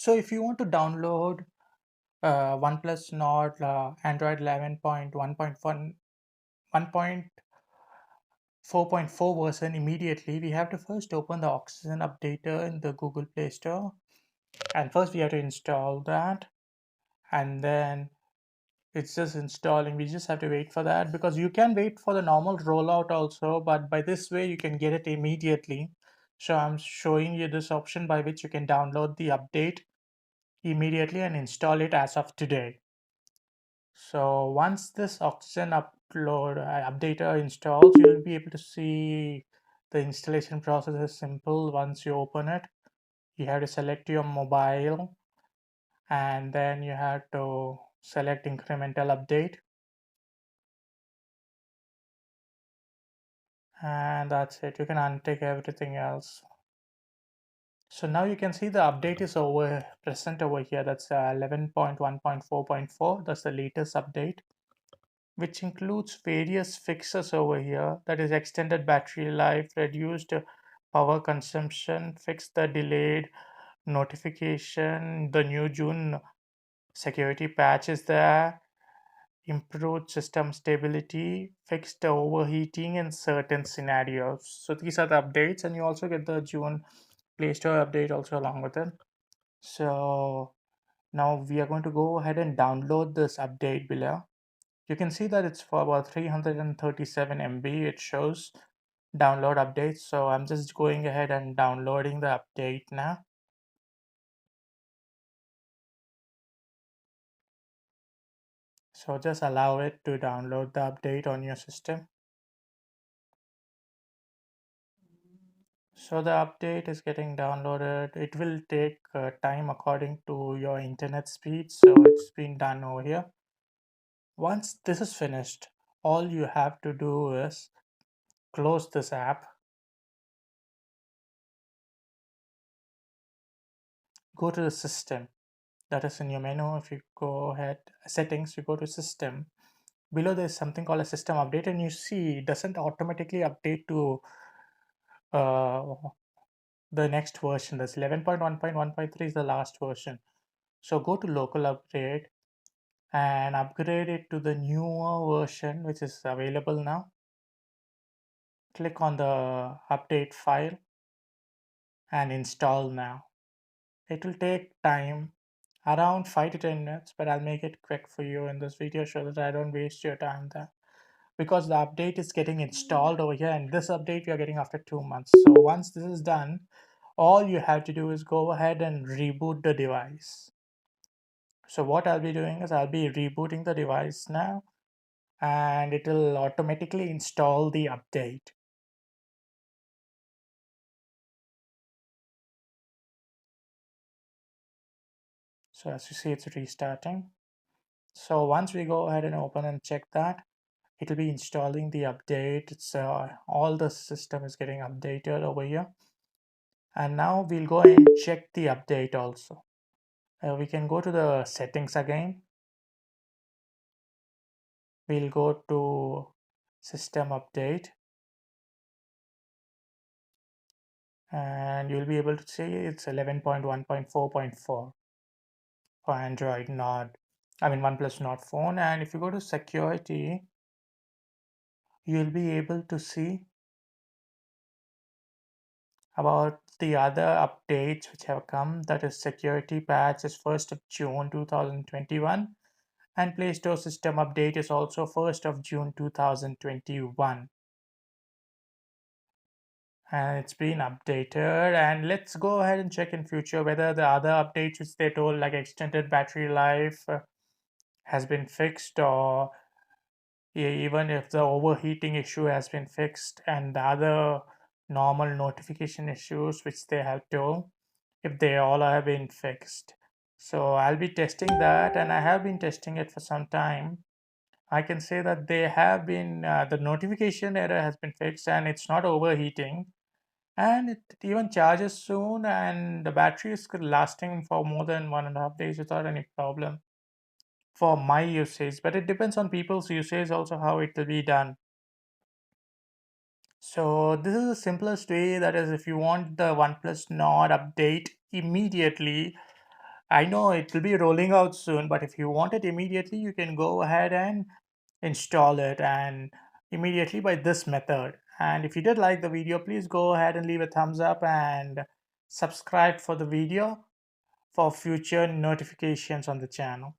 So if you want to download OnePlus Nord Android 11.1.1 1.4.4 version immediately, we have to first open the Oxygen updater in the Google Play Store, and first we have to install that, and then it's just installing. We just have to wait for that because you can wait for the normal rollout also, but by this way you can get it immediately. So I'm showing you this option by which you can download the update immediately and install it as of today. So once this Oxygen updater installs, you'll be able to see the installation process is simple. Once you open it, you have to select your mobile, and then you have to select incremental update, and that's it. You can untick everything else. So now you can see the update is over present over here. That's 11.1.4.4. That's the latest update, which includes various fixes over here. That is extended battery life, reduced power consumption, fix the delayed notification, the new June security patch is there, improved system stability, fixed the overheating in certain scenarios. So these are the updates, and you also get the June Play Store update also along with it. So now we are going to go ahead and download this update below. You can see that it's for about 337 MB. It shows download updates. So I'm just going ahead and downloading the update now. So just allow it to download the update on your system. So the update is getting downloaded. It will take time according to your internet speed. So it's been done over here. Once this is finished, all you have to do is close this app, go to the system. That is in your menu. If you go ahead, settings, you go to system. Below there's something called a system update, and you see it doesn't automatically update to uh, the next version. That's 11.1.1.3 is the last version. So go to local upgrade and upgrade it to the newer version, which is available now. Click on the update file and install now. It will take time, around 5 to 10 minutes, but I'll make it quick for you in this video so that I don't waste your time there. Because the update is getting installed over here, and this update we are getting after 2 months. So once this is done, all you have to do is go ahead and reboot the device. So what I'll be doing is I'll be rebooting the device now, and it will automatically install the update. So as you see, it's restarting. So once we go ahead and open and check that, it will be installing the update. It's all the system is getting updated over here. And now we'll go and check the update also. We can go to the settings again. We'll go to system update, and you'll be able to see it's 11.1.4.4 for Android Nord. I mean OnePlus Nord phone. And if you go to security, you'll be able to see about the other updates which have come. That is security patch is 1st of June 2021, and Play Store system update is also 1st of June 2021, and it's been updated. And let's go ahead and check in future whether the other updates which they told, like extended battery life, has been fixed, or even if the overheating issue has been fixed and the other normal notification issues which they have told, if they all have been fixed. So I'll be testing that, and I have been testing it for some time. I can say that they have been the notification error has been fixed, and it's not overheating, and it even charges soon, and the battery is lasting for more than 1.5 days without any problem for my usage. But it depends on people's usage also how it will be done. So this is the simplest way. That is, if you want the OnePlus Nord update immediately, I know it will be rolling out soon, but if you want it immediately, you can go ahead and install it and immediately by this method. And if you did like the video, please go ahead and leave a thumbs up and subscribe for the video for future notifications on the channel.